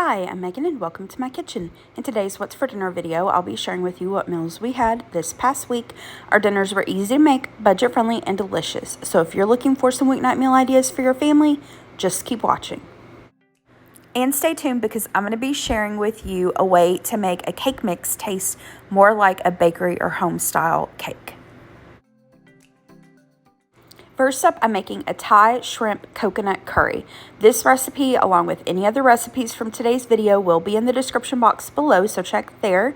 Hi, I'm Megan and welcome to my kitchen. In today's What's for Dinner video, I'll be sharing with you what meals we had this past week. Our dinners were easy to make, budget friendly, and delicious. So if you're looking for some weeknight meal ideas for your family, just keep watching. And stay tuned because I'm going to be sharing with you a way to make a cake mix taste more like a bakery or home style cake. First up, I'm making a Thai shrimp coconut curry. This recipe, along with any other recipes from today's video, will be in the description box below, so check there.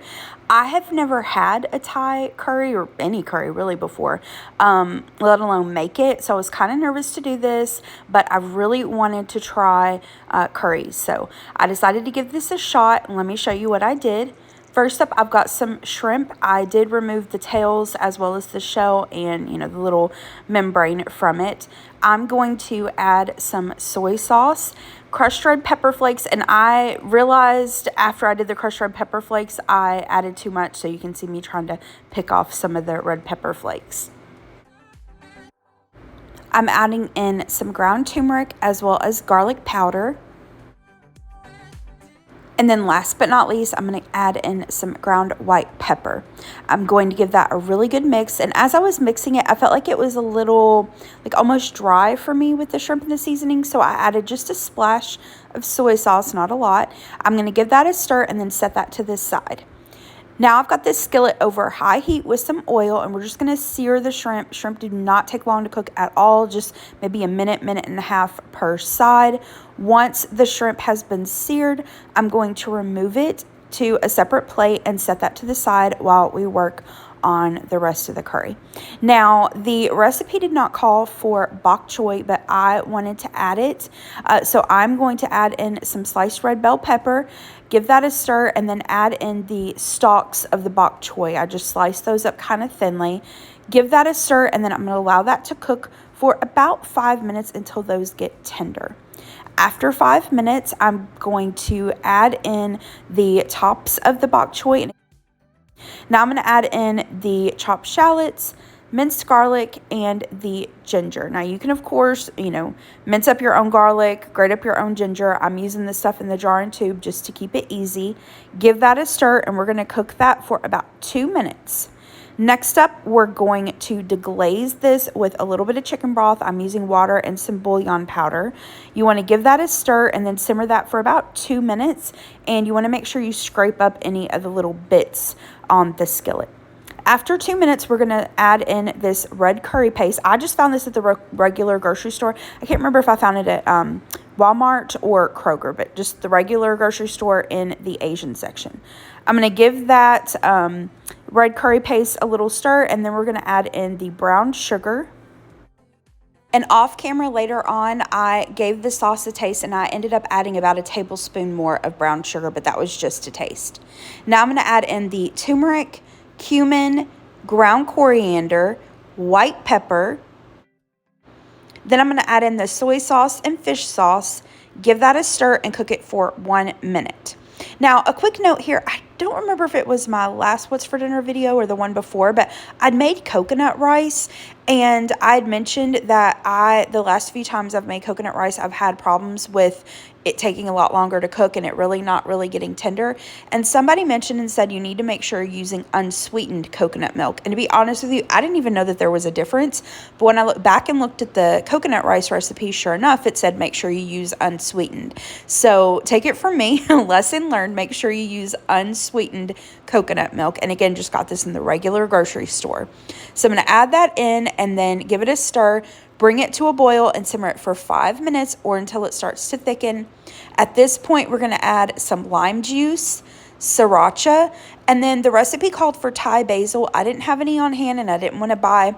I have never had a Thai curry, or any curry really, before, let alone make it, so I was kind of nervous to do this, but I really wanted to try curries, so I decided to give this a shot, and let me show you what I did. First up, I've got some shrimp. I did remove the tails as well as the shell and, the little membrane from it. I'm going to add some soy sauce, crushed red pepper flakes, and I realized after I did the crushed red pepper flakes, I added too much, so you can see me trying to pick off some of the red pepper flakes. I'm adding in some ground turmeric as well as garlic powder. And then last but not least, I'm going to add in some ground white pepper. I'm going to give that a really good mix. And as I was mixing it, I felt like it was a little, almost dry for me with the shrimp and the seasoning. So I added just a splash of soy sauce, not a lot. I'm going to give that a stir and then set that to this side. Now I've got this skillet over high heat with some oil, and we're just going to sear the shrimp. Shrimp do not take long to cook at all, just maybe a minute and a half per side. Once the shrimp has been seared, I'm going to remove it to a separate plate and set that to the side while we work on the rest of the curry. Now, the recipe did not call for bok choy, but I wanted to add it. So I'm going to add in some sliced red bell pepper, give that a stir, and then add in the stalks of the bok choy. I just sliced those up kind of thinly. Give that a stir, and then I'm going to allow that to cook for about 5 minutes until those get tender. After 5 minutes, I'm going to add in the tops of the bok choy. Now I'm going to add in the chopped shallots, minced garlic, and the ginger. Now you can, of course, mince up your own garlic, grate up your own ginger. I'm using this stuff in the jar and tube just to keep it easy. Give that a stir, and we're going to cook that for about 2 minutes. Next up, we're going to deglaze this with a little bit of chicken broth. I'm using water and some bouillon powder. You want to give that a stir and then simmer that for about 2 minutes. And you want to make sure you scrape up any of the little bits on the skillet. After 2 minutes, we're going to add in this red curry paste. I just found this at the regular grocery store. I can't remember if I found it at Walmart or Kroger, but just the regular grocery store in the Asian section. I'm going to give that red curry paste a little stir, and then we're going to add in the brown sugar. And off camera later on, I gave the sauce a taste, and I ended up adding about a tablespoon more of brown sugar, but that was just a taste. Now I'm going to add in the turmeric, cumin, ground coriander, white pepper. Then I'm going to add in the soy sauce and fish sauce, give that a stir, and cook it for 1 minute. Now, a quick note here, I don't remember if it was my last What's for Dinner video or the one before, but I'd made coconut rice, and I'd mentioned that the last few times I've made coconut rice, I've had problems with it taking a lot longer to cook and it really not really getting tender. And somebody mentioned and said you need to make sure you're using unsweetened coconut milk. And to be honest with you, I didn't even know that there was a difference. But when I looked back and looked at the coconut rice recipe, sure enough, it said make sure you use unsweetened. So take it from me, lesson learned, make sure you use unsweetened coconut milk. And again, just got this in the regular grocery store. So I'm going to add that in and then give it a stir. Bring it to a boil and simmer it for 5 minutes or until it starts to thicken. At this point, we're going to add some lime juice, sriracha, and then the recipe called for Thai basil. I didn't have any on hand, and I didn't want to buy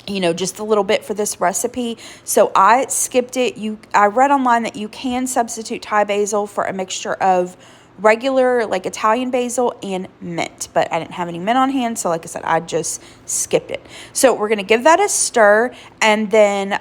just a little bit for this recipe, so I skipped it. I read online that you can substitute Thai basil for a mixture of regular Italian basil and mint, but I didn't have any mint on hand, so like I said, I just skipped it. So we're going to give that a stir and then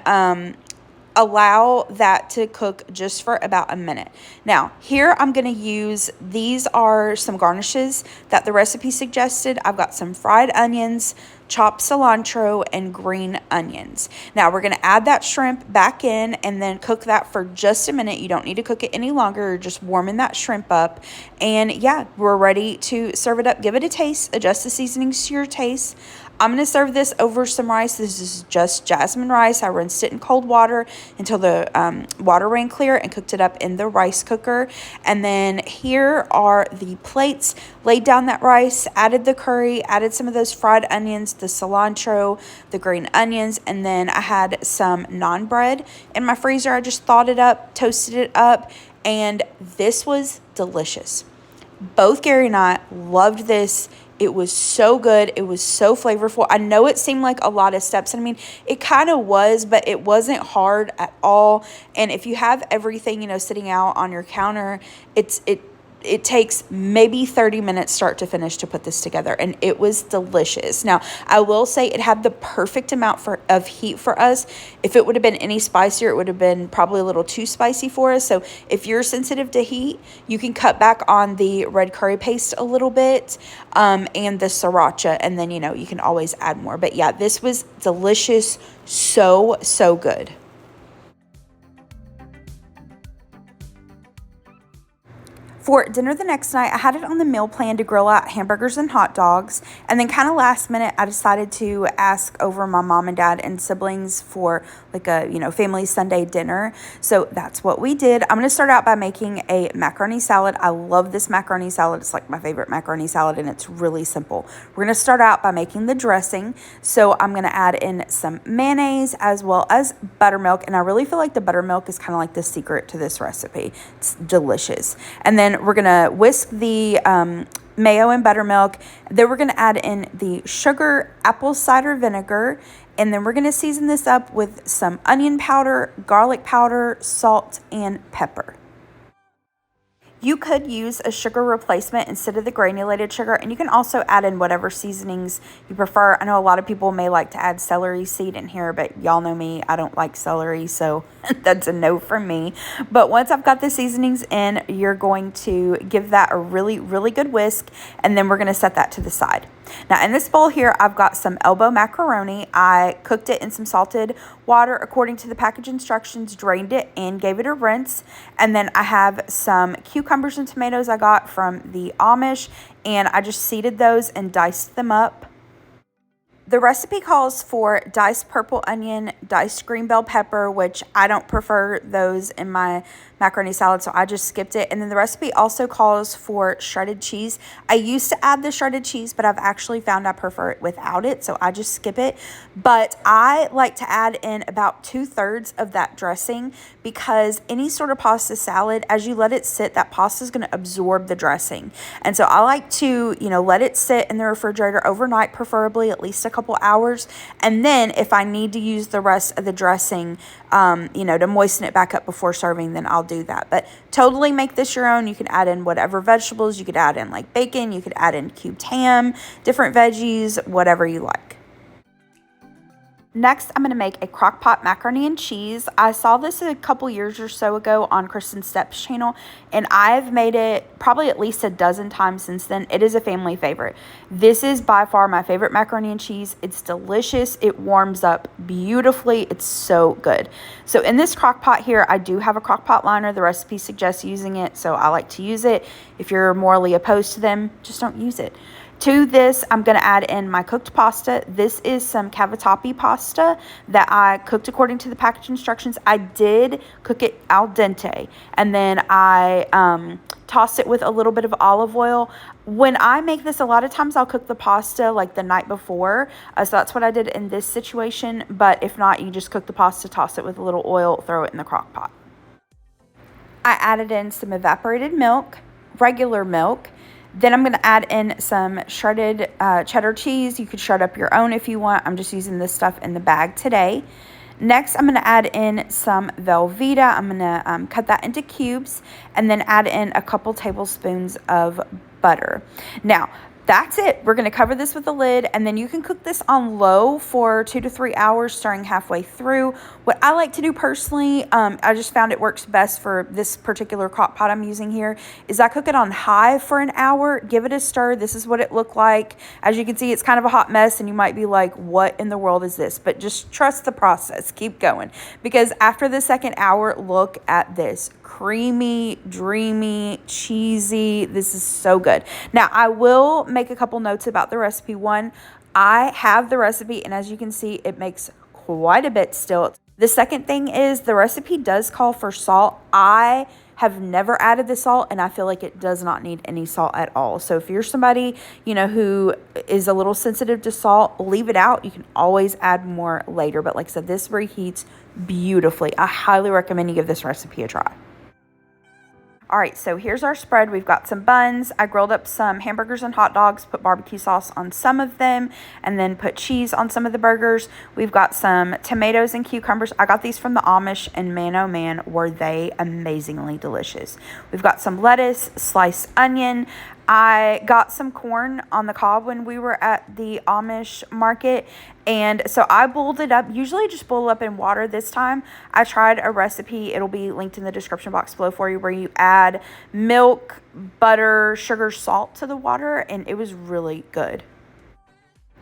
allow that to cook just for about a minute. Now, here I'm going to use, these are some garnishes that the recipe suggested. I've got some fried onions, chopped cilantro, and green onions. Now we're going to add that shrimp back in and then cook that for just a minute. You don't need to cook it any longer. You're just warming that shrimp up. And yeah, we're ready to serve it up. Give it a taste. Adjust the seasonings to your taste. I'm going to serve this over some rice. This is just jasmine rice. I rinsed it in cold water until the water ran clear and cooked it up in the rice cooker. And then here are the plates. Laid down that rice, added the curry, added some of those fried onions, the cilantro, the green onions, and then I had some naan bread in my freezer. I just thawed it up, toasted it up, and this was delicious. Both Gary and I loved this. It was so good. It was so flavorful. I know it seemed like a lot of steps. I mean, it kind of was, but it wasn't hard at all. And if you have everything, sitting out on your counter, it takes maybe 30 minutes start to finish to put this together, and it was delicious. Now, I will say it had the perfect amount of heat for us. If it would have been any spicier, it would have been probably a little too spicy for us. So if you're sensitive to heat, you can cut back on the red curry paste a little bit and the sriracha, and then, you can always add more. But yeah, this was delicious. So, so good. For dinner the next night, I had it on the meal plan to grill out hamburgers and hot dogs. And then kind of last minute, I decided to ask over my mom and dad and siblings for like a, family Sunday dinner. So that's what we did. I'm going to start out by making a macaroni salad. I love this macaroni salad. It's like my favorite macaroni salad, and it's really simple. We're going to start out by making the dressing. So I'm going to add in some mayonnaise as well as buttermilk. And I really feel like the buttermilk is kind of like the secret to this recipe. It's delicious. And then we're going to whisk the mayo and buttermilk. Then we're going to add in the sugar, apple cider vinegar, and then we're going to season this up with some onion powder, garlic powder, salt, and pepper. You could use a sugar replacement instead of the granulated sugar, and you can also add in whatever seasonings you prefer. I know a lot of people may like to add celery seed in here, but y'all know me, I don't like celery, so that's a no from me. But once I've got the seasonings in, you're going to give that a really, really good whisk, and then we're going to set that to the side. Now in this bowl here, I've got some elbow macaroni. I cooked it in some salted water according to the package instructions, drained it and gave it a rinse. And then I have some cucumbers and tomatoes I got from the Amish, and I just seeded those and diced them up. The recipe calls for diced purple onion, diced green bell pepper, which I don't prefer those in my macaroni salad, so I just skipped it. And then the recipe also calls for shredded cheese. I used to add the shredded cheese, but I've actually found I prefer it without it, so I just skip it. But I like to add in about 2/3 of that dressing, because any sort of pasta salad, as you let it sit, that pasta is going to absorb the dressing. And so I like to, let it sit in the refrigerator overnight, preferably at least a couple hours. And then if I need to use the rest of the dressing, to moisten it back up before serving, then I'll do that. But totally make this your own. You can add in whatever vegetables. You could add in like bacon. You could add in cubed ham, different veggies, whatever you like. Next, I'm going to make a Crockpot macaroni and cheese. I saw this a couple years or so ago on Kristen Stepp's channel, and I've made it probably at least a dozen times since then. It is a family favorite. This is by far my favorite macaroni and cheese. It's delicious. It warms up beautifully. It's so good. So in this Crockpot here, I do have a Crockpot liner. The recipe suggests using it, so I like to use it. If you're morally opposed to them, just don't use it. To this, I'm going to add in my cooked pasta. This is some cavatappi pasta that I cooked according to the package instructions. I did cook it al dente, and then I tossed it with a little bit of olive oil. When I make this, a lot of times I'll cook the pasta like the night before. So that's what I did in this situation. But if not, you just cook the pasta, toss it with a little oil, throw it in the crock pot. I added in some evaporated milk, regular milk. Then I'm going to add in some shredded cheddar cheese. You could shred up your own if you want. I'm just using this stuff in the bag today. Next, I'm going to add in some Velveeta. I'm going to cut that into cubes and then add in a couple tablespoons of butter. Now, That's it. We're going to cover this with a lid, and then you can cook this on low for 2 to 3 hours, stirring halfway through. What I like to do personally, I just found it works best for this particular crock pot I'm using here, is I cook it on high for an hour, give it a stir. This is what it looked like. As you can see, it's kind of a hot mess, and you might be like, what in the world is this? But just trust the process. Keep going. Because after the second hour, look at this. Creamy, dreamy, cheesy. This is so good. Now, I will make a couple notes about the recipe. One, I have the recipe, and as you can see, it makes quite a bit still. The second thing is the recipe does call for salt. I have never added the salt, and I feel like it does not need any salt at all. So if you're somebody, who is a little sensitive to salt, leave it out. You can always add more later. But like I said, this reheats beautifully. I highly recommend you give this recipe a try. All right, so here's our spread. We've got some buns. I grilled up some hamburgers and hot dogs, put barbecue sauce on some of them, and then put cheese on some of the burgers. We've got some tomatoes and cucumbers. I got these from the Amish, and man, oh man, were they amazingly delicious. We've got some lettuce, sliced onion. I got some corn on the cob when we were at the Amish market, and so I boiled it up. Usually just boil up in water. This time I tried a recipe. It'll be linked in the description box below for you, where you add milk, butter, sugar, salt to the water, and it was really good.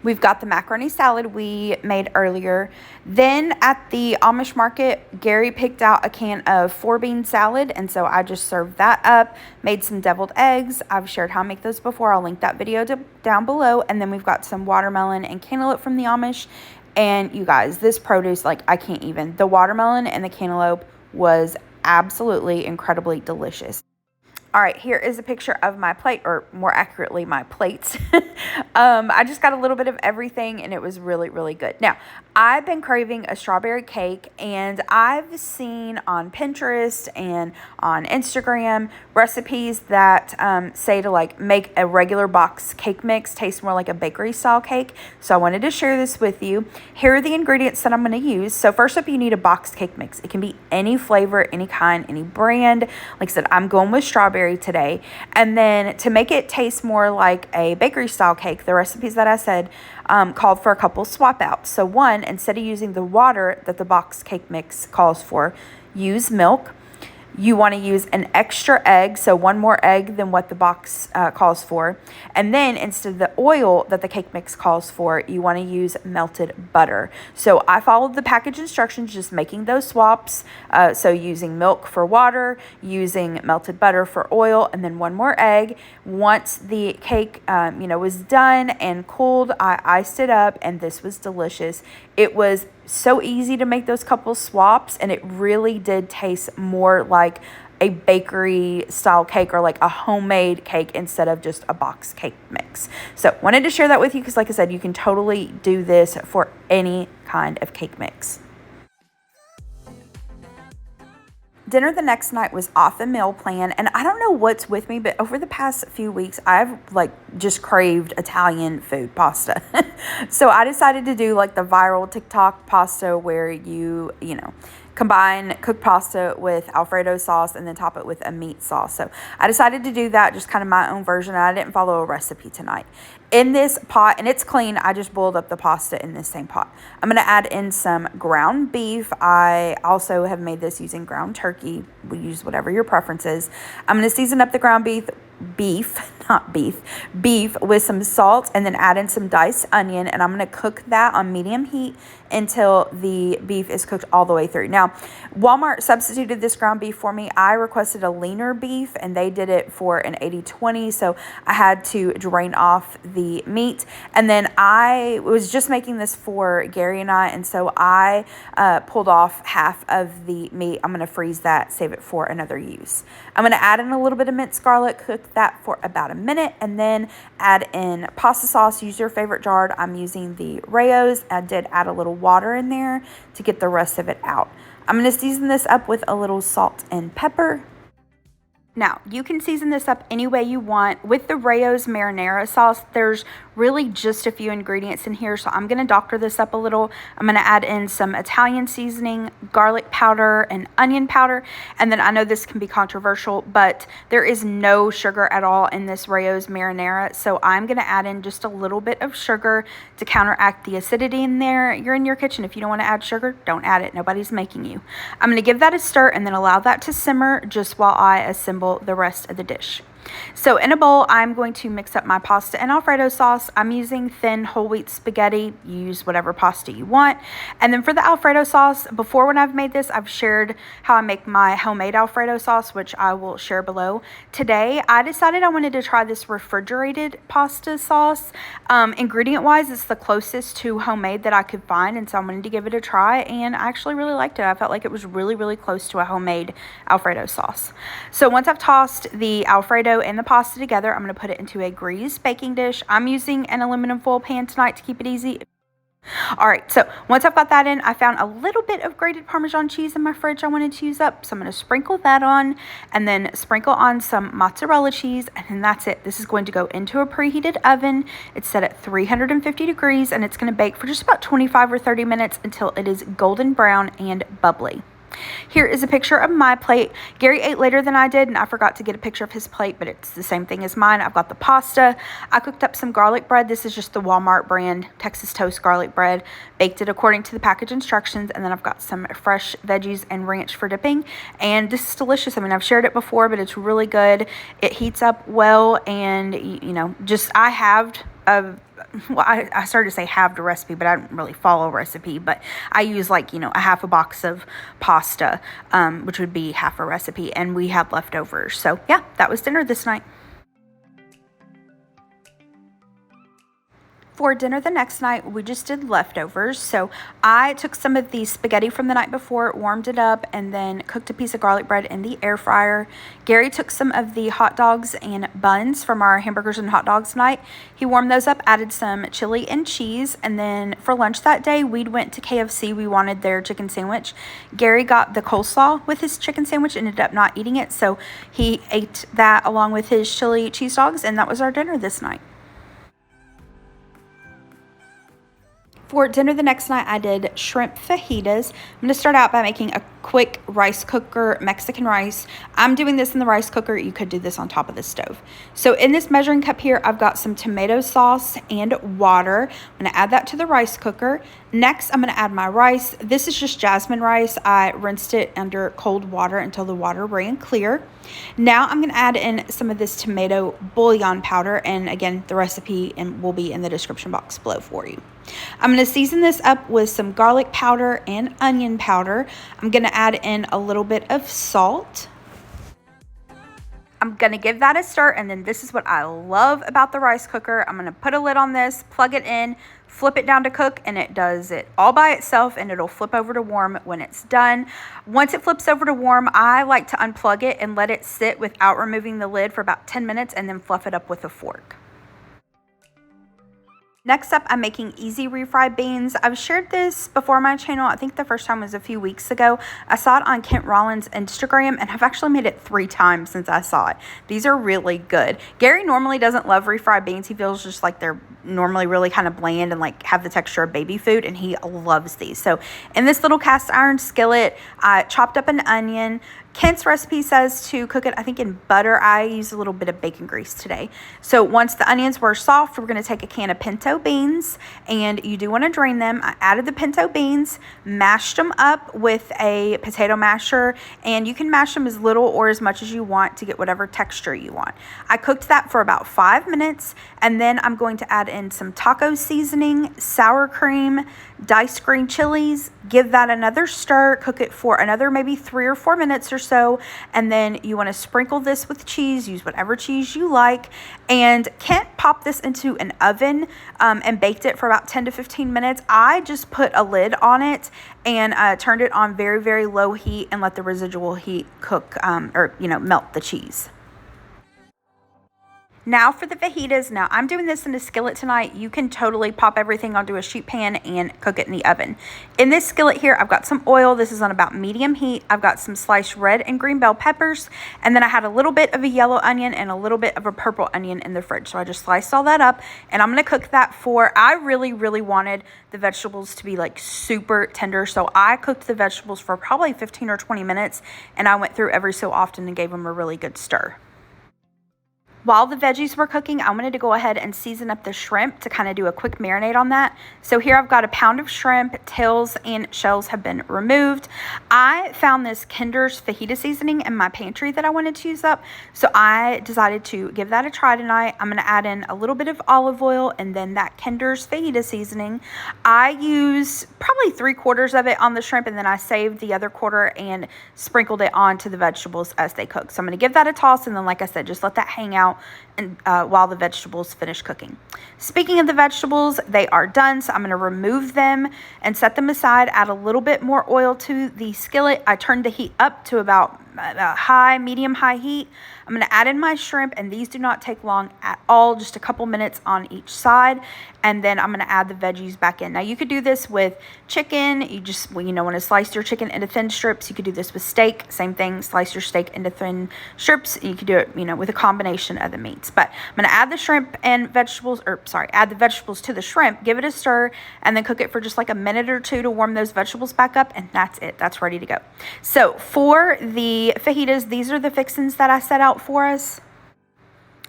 We've got the macaroni salad we made earlier. Then at the Amish market, Gary picked out a can of 4-bean salad, and so I just served that up, made some deviled eggs. I've shared how I make those before. I'll link that video down below. And then we've got some watermelon and cantaloupe from the Amish. And you guys, this produce, like, I can't even. The watermelon and the cantaloupe was absolutely incredibly delicious. All right, here is a picture of my plate, or more accurately, my plates. I just got a little bit of everything, and it was really, really good. Now, I've been craving a strawberry cake, and I've seen on Pinterest and on Instagram recipes that say to, like, make a regular box cake mix taste more like a bakery-style cake. So I wanted to share this with you. Here are the ingredients that I'm going to use. So first up, you need a box cake mix. It can be any flavor, any kind, any brand. Like I said, I'm going with strawberry today. And then to make it taste more like a bakery style cake, the recipes that I said called for a couple swap outs. So one, instead of using the water that the box cake mix calls for, use milk. You want to use an extra egg, so one more egg than what the box calls for. And then instead of the oil that the cake mix calls for, you want to use melted butter. So I followed the package instructions, just making those swaps. So using milk for water, using melted butter for oil, and then one more egg. Once the cake, was done and cooled, I iced it up, and this was delicious. It was so easy to make those couple swaps, and it really did taste more like a bakery style cake, or like a homemade cake instead of just a box cake mix. So wanted to share that with you because, like I said, you can totally do this for any kind of cake mix. Dinner the next night was off the meal plan, and I don't know what's with me, but over the past few weeks, I've just craved Italian food, pasta. So I decided to do like the viral TikTok pasta where you combine cooked pasta with Alfredo sauce and then top it with a meat sauce. So I decided to do that, just kind of my own version. I didn't follow a recipe tonight. In this pot, and it's clean, I just boiled up the pasta in this same pot. I'm going to add in some ground beef. I also have made this using ground turkey. We use whatever your preference is. I'm going to season up the ground beef with some salt, and then add in some diced onion, and I'm going to cook that on medium heat until the beef is cooked all the way through. Now, Walmart substituted this ground beef for me. I requested a leaner beef, and they did it for an 80-20, so I had to drain off the meat. And then I was just making this for Gary and I, and so I pulled off half of the meat. I'm going to freeze that, save it for another use. I'm going to add in a little bit of minced garlic, cook that for about a minute, and then add in pasta sauce. Use your favorite jar. I'm using the Rayo's. I did add a little water in there to get the rest of it out. I'm going to season this up with a little salt and pepper. Now, you can season this up any way you want. With the Rayo's marinara sauce, there's really just a few ingredients in here, so I'm going to doctor this up a little. I'm going to add in some Italian seasoning, garlic powder, and onion powder. And then I know this can be controversial, but there is no sugar at all in this Rayo's marinara, so I'm going to add in just a little bit of sugar to counteract the acidity in there. You're in your kitchen. If you don't want to add sugar, don't add it. Nobody's making you. I'm going to give that a stir and then allow that to simmer just while I assemble the rest of the dish. So in a bowl, I'm going to mix up my pasta and Alfredo sauce. I'm using thin whole wheat spaghetti. You use whatever pasta you want. And then for the Alfredo sauce, before when I've made this, I've shared how I make my homemade Alfredo sauce, which I will share below. Today, I decided I wanted to try this refrigerated pasta sauce. Ingredient-wise, it's the closest to homemade that I could find, and so I wanted to give it a try, and I actually really liked it. I felt like it was really, really close to a homemade Alfredo sauce. So once I've tossed the Alfredo and the pasta together, I'm going to put it into a greased baking dish. I'm using an aluminum foil pan tonight to keep it easy. All right, so once I've got that in, I found a little bit of grated Parmesan cheese in my fridge I wanted to use up, so I'm going to sprinkle that on and then sprinkle on some mozzarella cheese, and then that's it. This is going to go into a preheated oven. It's set at 350 degrees, and it's going to bake for just about 25 or 30 minutes until it is golden brown and bubbly. Here is a picture of my plate. Gary ate later than I did, and I forgot to get a picture of his plate, but it's the same thing as mine. I've got the pasta. I cooked up some garlic bread. This is just the Walmart brand Texas toast garlic bread. Baked it according to the package instructions, and then I've got some fresh veggies and ranch for dipping, and this is delicious. I mean, I've shared it before, but it's really good. It heats up well, and you know, just I halved I started to say halved a recipe, but I didn't really follow a recipe, but I use like, you know, a half a box of pasta, which would be half a recipe, and we had leftovers. So yeah, that was dinner this night. For dinner the next night, we just did leftovers. So I took some of the spaghetti from the night before, warmed it up, and then cooked a piece of garlic bread in the air fryer. Gary took some of the hot dogs and buns from our hamburgers and hot dogs night. He warmed those up, added some chili and cheese, and then for lunch that day, we went to KFC. We wanted their chicken sandwich. Gary got the coleslaw with his chicken sandwich, ended up not eating it, so he ate that along with his chili cheese dogs, and that was our dinner this night. For dinner the next night, I did shrimp fajitas. I'm going to start out by making a quick rice cooker Mexican rice. I'm doing this in the rice cooker. You could do this on top of the stove. So in this measuring cup here, I've got some tomato sauce and water. I'm going to add that to the rice cooker. Next, I'm going to add my rice. This is just jasmine rice. I rinsed it under cold water until the water ran clear. Now I'm going to add in some of this tomato bouillon powder, and again, the recipe will be in the description box below for you. I'm going to season this up with some garlic powder and onion powder. I'm going to add in a little bit of salt. I'm going to give that a stir, and then this is what I love about the rice cooker. I'm going to put a lid on this, plug it in, flip it down to cook, and it does it all by itself, and it'll flip over to warm when it's done. Once it flips over to warm, I like to unplug it and let it sit without removing the lid for about 10 minutes and then fluff it up with a fork. Next up, I'm making easy refried beans. I've shared this before on my channel. I think the first time was a few weeks ago. I saw it on Kent Rollins' Instagram, and I've actually made it 3 times since I saw it. These are really good. Gary normally doesn't love refried beans. He feels just like they're normally really kind of bland and like have the texture of baby food, and he loves these. So in this little cast iron skillet, I chopped up an onion. Kent's recipe says to cook it, I think, in butter. I use a little bit of bacon grease today. So once the onions were soft, we're going to take a can of pinto beans, and you do want to drain them. I added the pinto beans, mashed them up with a potato masher, and you can mash them as little or as much as you want to get whatever texture you want. I cooked that for about 5 minutes, and then I'm going to add in some taco seasoning, sour cream, diced green chilies, give that another stir, cook it for another maybe 3 or 4 minutes or so, and then you want to sprinkle this with cheese. Use whatever cheese you like. And Kent popped this into an oven and baked it for about 10 to 15 minutes. I just put a lid on it and turned it on very, very low heat and let the residual heat cook or melt the cheese. Now for the fajitas. Now I'm doing this in a skillet tonight. You can totally pop everything onto a sheet pan and cook it in the oven. In this skillet here, I've got some oil. This is on about medium heat. I've got some sliced red and green bell peppers. And then I had a little bit of a yellow onion and a little bit of a purple onion in the fridge. So I just sliced all that up and I'm going to cook that I really, really wanted the vegetables to be like super tender. So I cooked the vegetables for probably 15 or 20 minutes and I went through every so often and gave them a really good stir. While the veggies were cooking, I wanted to go ahead and season up the shrimp to kind of do a quick marinade on that. So here I've got a pound of shrimp. Tails and shells have been removed. I found this Kinder's fajita seasoning in my pantry that I wanted to use up. So I decided to give that a try tonight. I'm going to add in a little bit of olive oil and then that Kinder's fajita seasoning. I use probably 3/4 of it on the shrimp and then I saved the other quarter and sprinkled it onto the vegetables as they cook. So I'm going to give that a toss and then, like I said, just let that hang out and while the vegetables finish cooking. Speaking of the vegetables, they are done, so I'm going to remove them and set them aside. Add a little bit more oil to the skillet. I turned the heat up to about medium high heat. I'm going to add in my shrimp, and these do not take long at all, just a couple minutes on each side. And then I'm going to add the veggies back in. Now you could do this with chicken. You just, want to slice your chicken into thin strips. You could do this with steak, same thing, slice your steak into thin strips. You could do it, with a combination of the meats. But I'm going to add the shrimp and vegetables, add the vegetables to the shrimp, give it a stir, and then cook it for just like a minute or two to warm those vegetables back up, and that's it. That's ready to go. So for the fajitas, these are the fixins that I set out for us.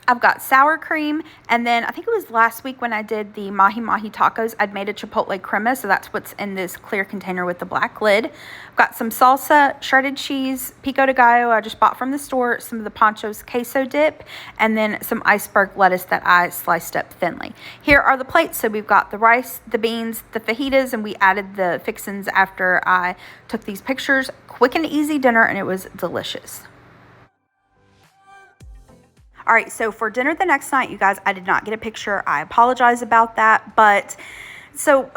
I've got sour cream, and then I think it was last week when I did the mahi mahi tacos, I'd made a chipotle crema, so that's what's in this clear container with the black lid. I've got some salsa, shredded cheese, pico de gallo I just bought from the store, some of the Pancho's queso dip, and then some iceberg lettuce that I sliced up thinly. Here are the plates. So we've got the rice, the beans, the fajitas, and we added the fixins after I took these pictures. Quick and easy dinner, and it was delicious. All right, so for dinner the next night, you guys, I did not get a picture. I apologize about that. But so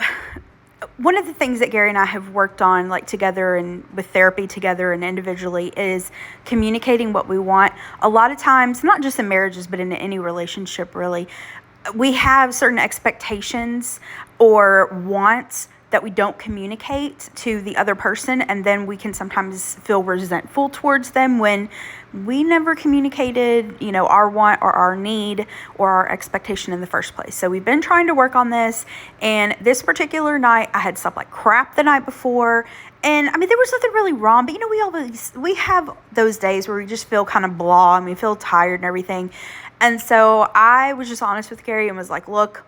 one of the things that Gary and I have worked on, like together and with therapy together and individually, is communicating what we want. A lot of times, not just in marriages, but in any relationship really, we have certain expectations or wants that we don't communicate to the other person, and then we can sometimes feel resentful towards them when we never communicated, our want or our need or our expectation in the first place. So we've been trying to work on this, and this particular night, I had slept like crap the night before, and there was nothing really wrong, but we have those days where we just feel kind of blah and we feel tired and everything. And so I was just honest with Gary and was like, look,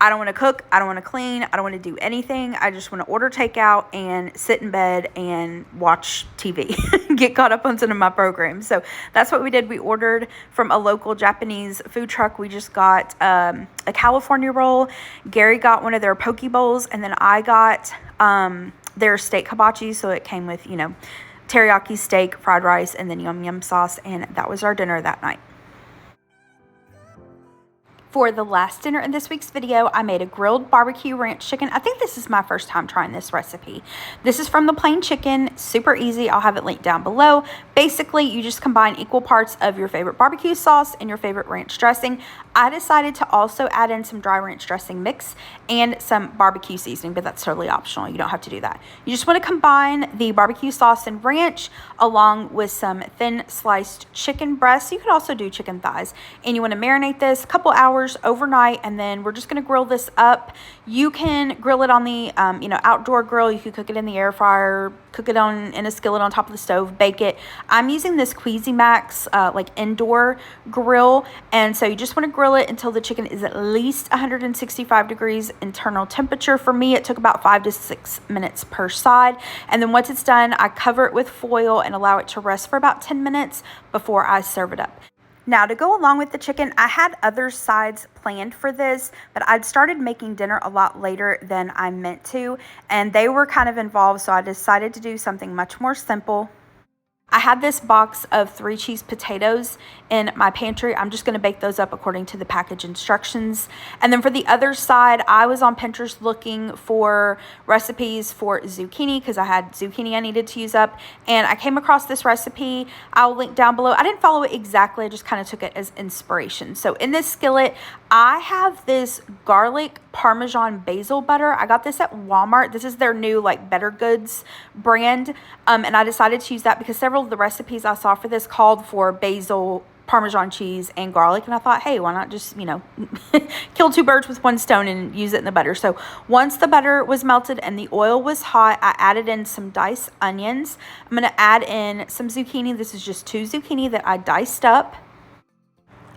I don't want to cook. I don't want to clean. I don't want to do anything. I just want to order takeout and sit in bed and watch TV, get caught up on some of my programs. So that's what we did. We ordered from a local Japanese food truck. We just got a California roll. Gary got one of their poke bowls, and then I got their steak hibachi. So it came with, teriyaki steak, fried rice, and then yum yum sauce. And that was our dinner that night. For the last dinner in this week's video, I made a grilled barbecue ranch chicken. I think this is my first time trying this recipe. This is from the Plain Chicken, super easy. I'll have it linked down below. Basically, you just combine equal parts of your favorite barbecue sauce and your favorite ranch dressing. I decided to also add in some dry ranch dressing mix and some barbecue seasoning, but that's totally optional. You don't have to do that. You just want to combine the barbecue sauce and ranch along with some thin sliced chicken breasts. You could also do chicken thighs, and you want to marinate this a couple hours overnight, and then we're just going to grill this up. You can grill it on the outdoor grill. You could cook it in the air fryer, cook it in a skillet on top of the stove, bake it. I'm using this Cuisimax like indoor grill, and so you just want to grill it until the chicken is at least 165 degrees internal temperature. For me, it took about 5 to 6 minutes per side, and then once it's done, I cover it with foil and allow it to rest for about 10 minutes before I serve it up. Now, to go along with the chicken, I had other sides planned for this, but I'd started making dinner a lot later than I meant to, and they were kind of involved, so I decided to do something much more simple. I had this box of 3 cheese potatoes in my pantry. I'm just going to bake those up according to the package instructions. And then for the other side, I was on Pinterest looking for recipes for zucchini because I had zucchini I needed to use up. And I came across this recipe. I'll link down below. I didn't follow it exactly. I just kind of took it as inspiration. So in this skillet, I have this garlic Parmesan basil butter. I got this at Walmart. This is their new like Better Goods brand. And I decided to use that because several of the recipes I saw for this called for basil, Parmesan cheese, and garlic. And I thought, hey, why not just, kill 2 birds with 1 stone and use it in the butter. So once the butter was melted and the oil was hot, I added in some diced onions. I'm going to add in some zucchini. This is just 2 zucchini that I diced up.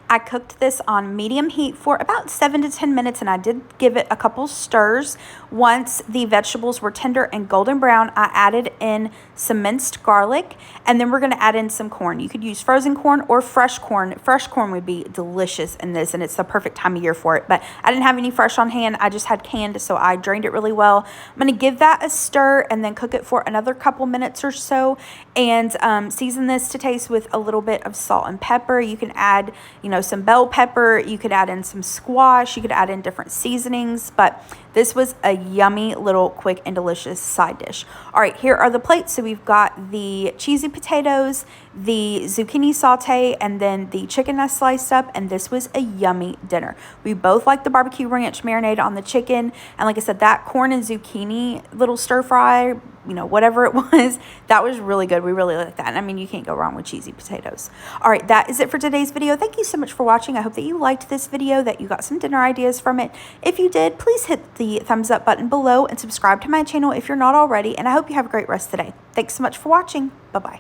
I cooked this on medium heat for about 7 to 10 minutes, and I did give it a couple stirs. Once the vegetables were tender and golden brown, I added in some minced garlic, and then we're going to add in some corn. You could use frozen corn or fresh corn. Fresh corn would be delicious in this, and it's the perfect time of year for it. But I didn't have any fresh on hand. I just had canned, so I drained it really well. I'm going to give that a stir and then cook it for another couple minutes or so, and season this to taste with a little bit of salt and pepper. You can add, some bell pepper. You could add in some squash. You could add in different seasonings, but this was a yummy little quick and delicious side dish. All right, here are the plates. So we've got the cheesy potatoes, the zucchini saute, and then the chicken I sliced up, and this was a yummy dinner. We both like the barbecue ranch marinade on the chicken, and like I said, that corn and zucchini little stir fry, whatever it was, that was really good. We really like that. And I mean, you can't go wrong with cheesy potatoes. All right, that is it for today's video. Thank you so much for watching. I hope that you liked this video, that you got some dinner ideas from it. If you did, please hit the thumbs up button below and subscribe to my channel if you're not already. And I hope you have a great rest of the day. Thanks so much for watching. Bye-bye.